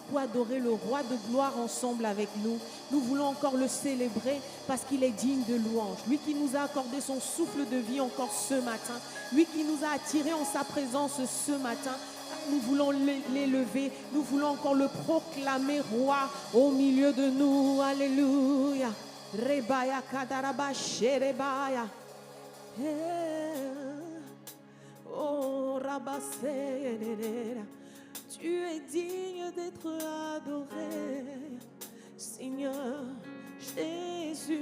beaucoup adorer le roi de gloire ensemble avec nous. Nous voulons encore le célébrer parce qu'il est digne de louange. Lui qui nous a accordé son souffle de vie encore ce matin. Lui qui nous a attirés en sa présence ce matin. Nous voulons l'élever. Nous voulons encore le proclamer roi au milieu de nous. Alléluia. Rebaya kadaraba sherebaya. Oh, Rabasé, tu es digne d'être adoré, Seigneur Jésus.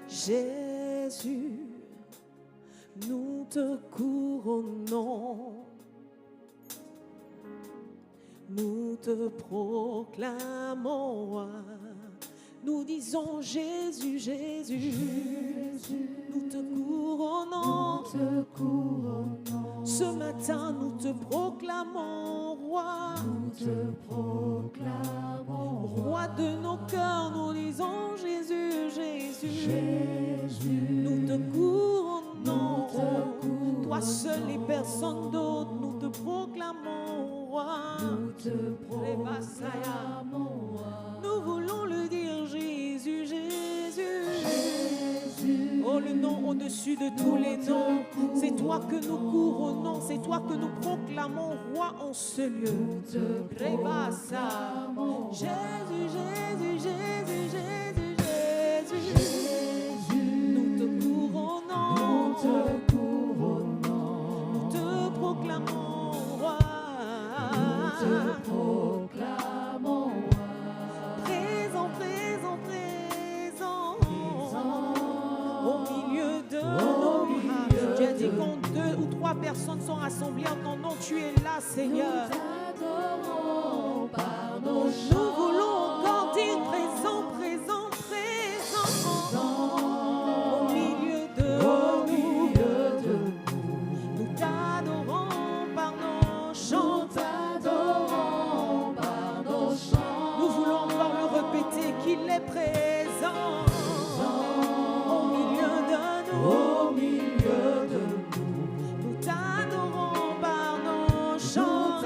Jésus, nous te couronnons, nous te proclamons roi. Nous disons Jésus, Jésus, Jésus, nous te couronnons, ce matin nous te proclamons roi, roi de nos cœurs, nous disons Jésus, Jésus, Jésus, nous te couronnons, toi seul et personne d'autre, nous te proclamons roi, nous voulons le dire Jésus, Jésus, Jésus. Oh, le nom au-dessus de tous les noms. C'est toi que nous couronnons, c'est toi que nous proclamons roi en ce lieu. Jésus, Jésus, Jésus, Jésus, Jésus, Jésus. Nous te couronnons, nous te proclamons roi. Tu as dit quand 2 ou 3 personnes sont rassemblées en ton nom, tu es là, Seigneur. Nous voulons encore dire présent, présent, présent. Au milieu de nous, nous t'adorons par nos chants. Nous voulons encore le répéter qu'il est présent. Au milieu de nous. Nous t'adorons par nos chants.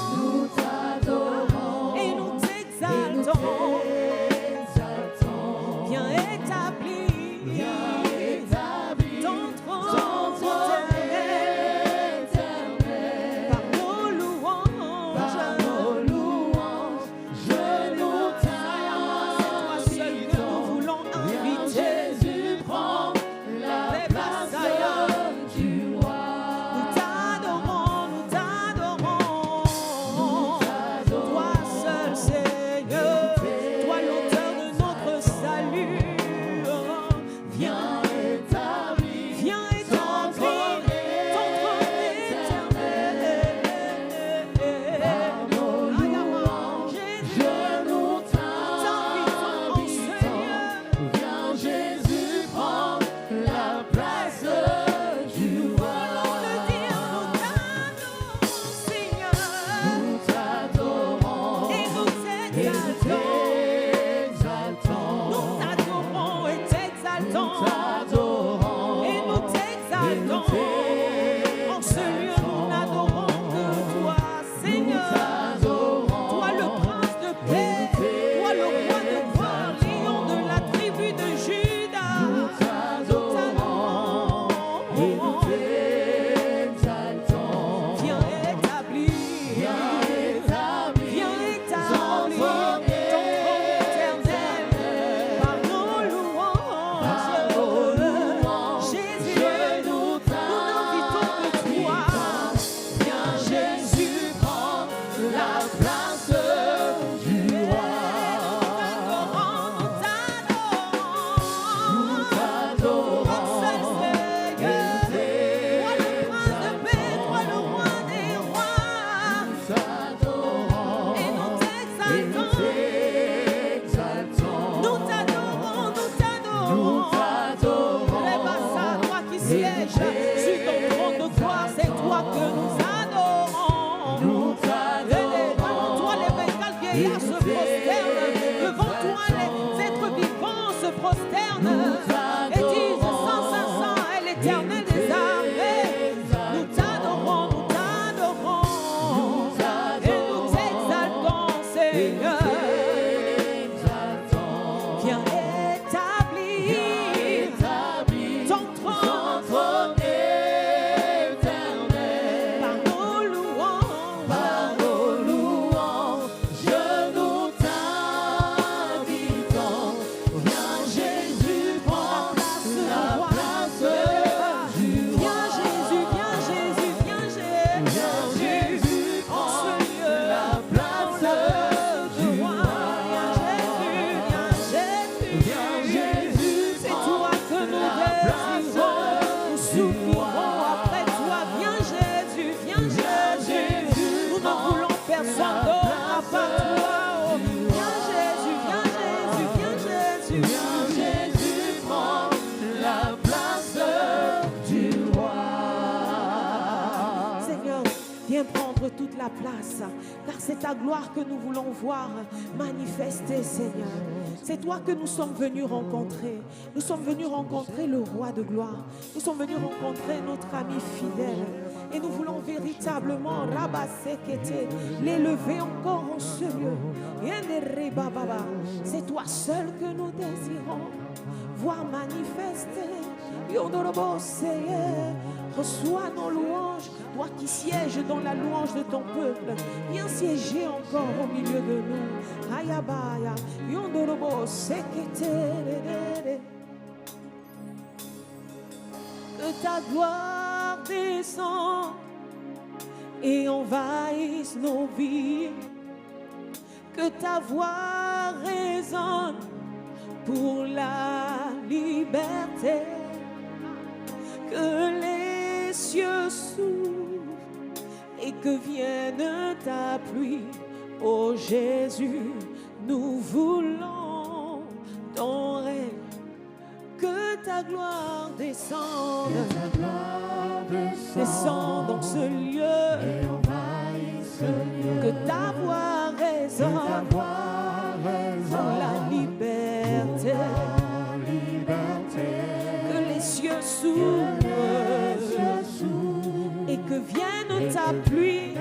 Nous t'adorons et nous t'exaltons. Viens établir ton trône éternel par nos louanges. la place, car c'est ta gloire que nous voulons voir manifester, Seigneur. C'est toi que nous sommes venus rencontrer. Nous sommes venus rencontrer le roi de gloire. Nous sommes venus rencontrer notre ami fidèle. Et nous voulons véritablement l'élever encore en ce lieu. C'est toi seul que nous désirons voir manifester. Reçois nos louanges, toi qui sièges dans la louange de ton peuple. Viens siéger encore au milieu de nous. Ayabaya, yondorobo sekete. Que ta gloire descende et envahisse nos vies. Que ta voix résonne pour la liberté. Que les cieux s'ouvrent et que vienne ta pluie. Ô Jésus, nous voulons ton règne. Que ta gloire descende, descende dans ce lieu, que ta voix résonne pour la liberté, que les cieux s'ouvrent et que vienne ta pluie.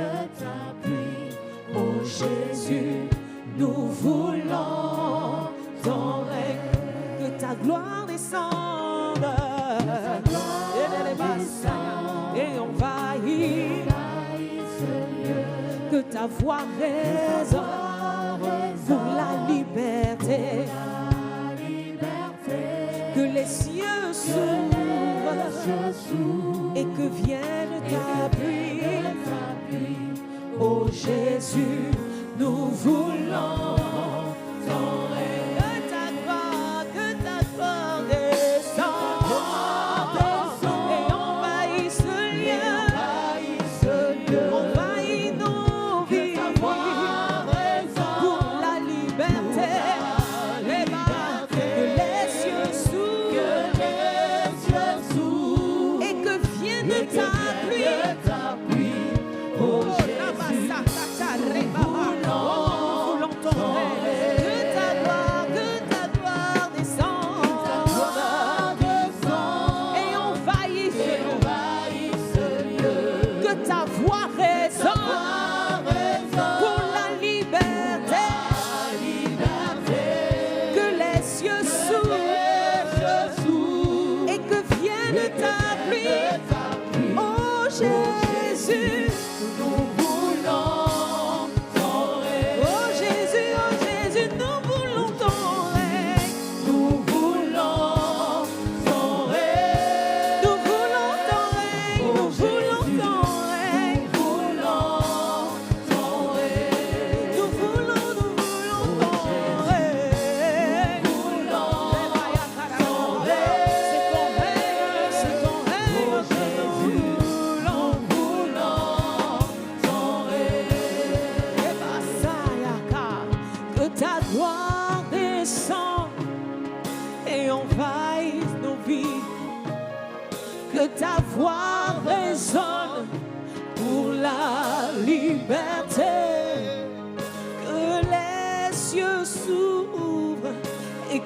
Ô Jésus, nous voulons ton règne. Que ta gloire descende et envahisse. Que ta voix résonne pour la liberté. Que les cieux s'ouvrent et que vienne ta pluie. Ô Jésus, nous voulons ton règne.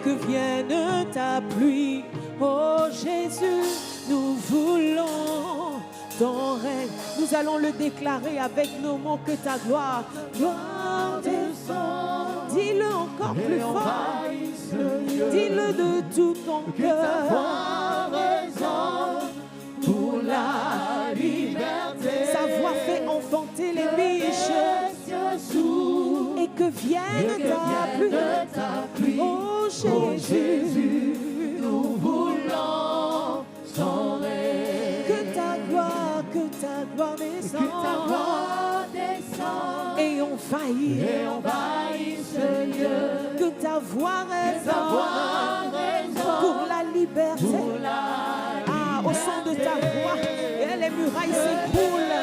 Que vienne ta pluie, ô Jésus, nous voulons ton règne. Nous allons le déclarer avec nos mots, que ta gloire descend. Dis-le encore plus fort, dis-le de tout ton cœur. Pour la liberté, sa voix fait enfanter les biches. Et que vienne ta pluie, ô Jésus, nous voulons ton règne. Que ta gloire descende, et envahisse ce lieu. Que ta voix résonne pour la liberté. Au son de ta voix, et les murailles s'écroulent.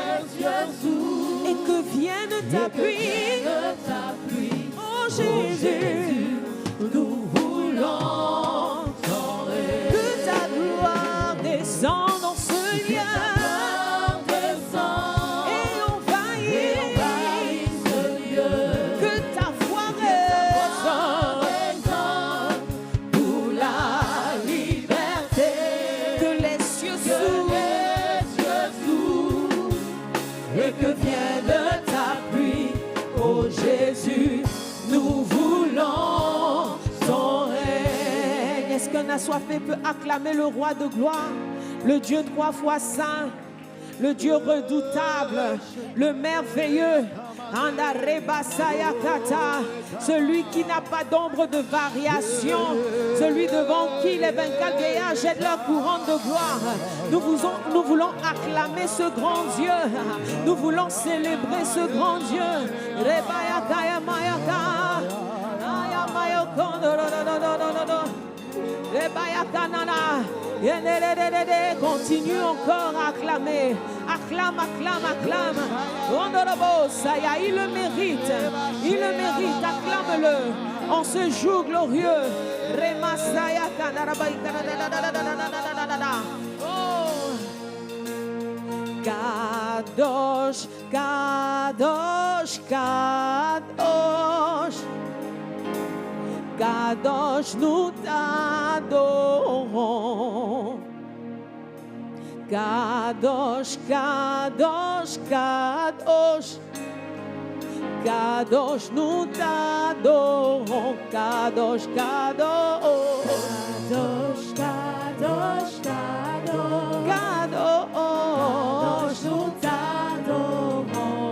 Et que vienne ta pluie, oh Jésus, nous voulons ton règne. Que ta gloire descende dans ce lieu et envahisse. assoiffé peut acclamer le roi de gloire, le Dieu 3 fois saint, le Dieu redoutable, le merveilleux. Celui qui n'a pas d'ombre de variation, celui devant qui les 24 vieillards jettent leur couronne de gloire. Nous voulons acclamer ce grand Dieu, nous voulons célébrer ce grand Dieu. Continue encore à acclamer. Acclame, acclame, acclame. Il le mérite. Il le mérite. Acclame-le en ce jour glorieux. Kadosh, Kadosh, Kadosh. Kadosh, nous t'adorons. Kadosh, Kadosh, Kadosh. Kadosh, nous t'adorons. Kadosh, Kadosh. Kadosh, Kadosh, Kadosh. Kadosh, nous t'adorons.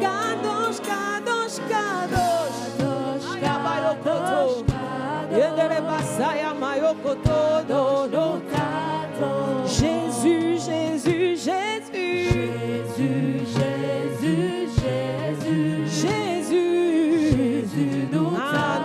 Kadosh, Kadosh, Kadosh. Kadosh, Jésus, Jésus, Jésus. Jésus, Jésus, Jésus. Jésus,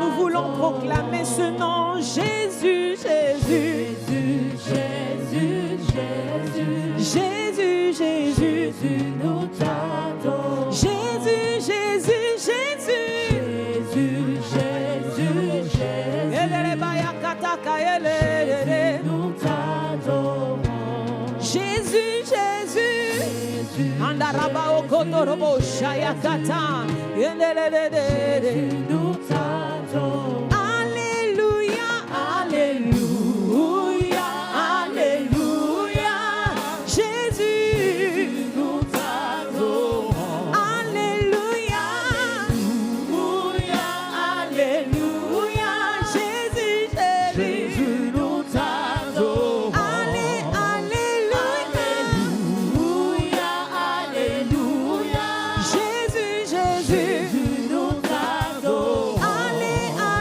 nous voulons proclamer ce nom. Jésus, Jésus. Jésus, Jésus, Jésus. Jésus, Jésus, nous t'adorons. Jésus, Jésus, Jésus. Jésus, Jésus, Jésus. Nous t'adorons. Jésus, Jésus. Andaraba okotorobo shayakata. Jésus, nous t'adorons. Alléluia, alléluia, alléluia. Jésus, nous t'adorons. Alléluia, alléluia, alléluia. Jésus, Jésus, nous t'adorons. Alléluia, alléluia. Jésus, Jésus, nous t'adorons. Alléluia,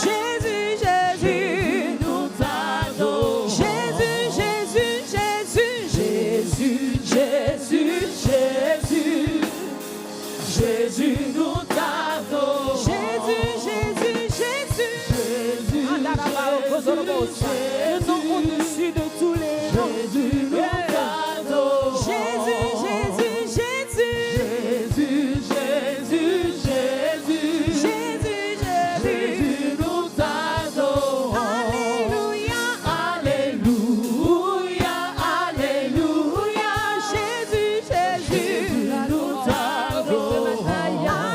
Jésus, Jésus, nous t'adorons. Jésus, Jésus, Jésus, Jésus, Jésus, Jésus. Jésus, nous t'adorons. Jésus, Jésus, Jésus. Le nom au-dessus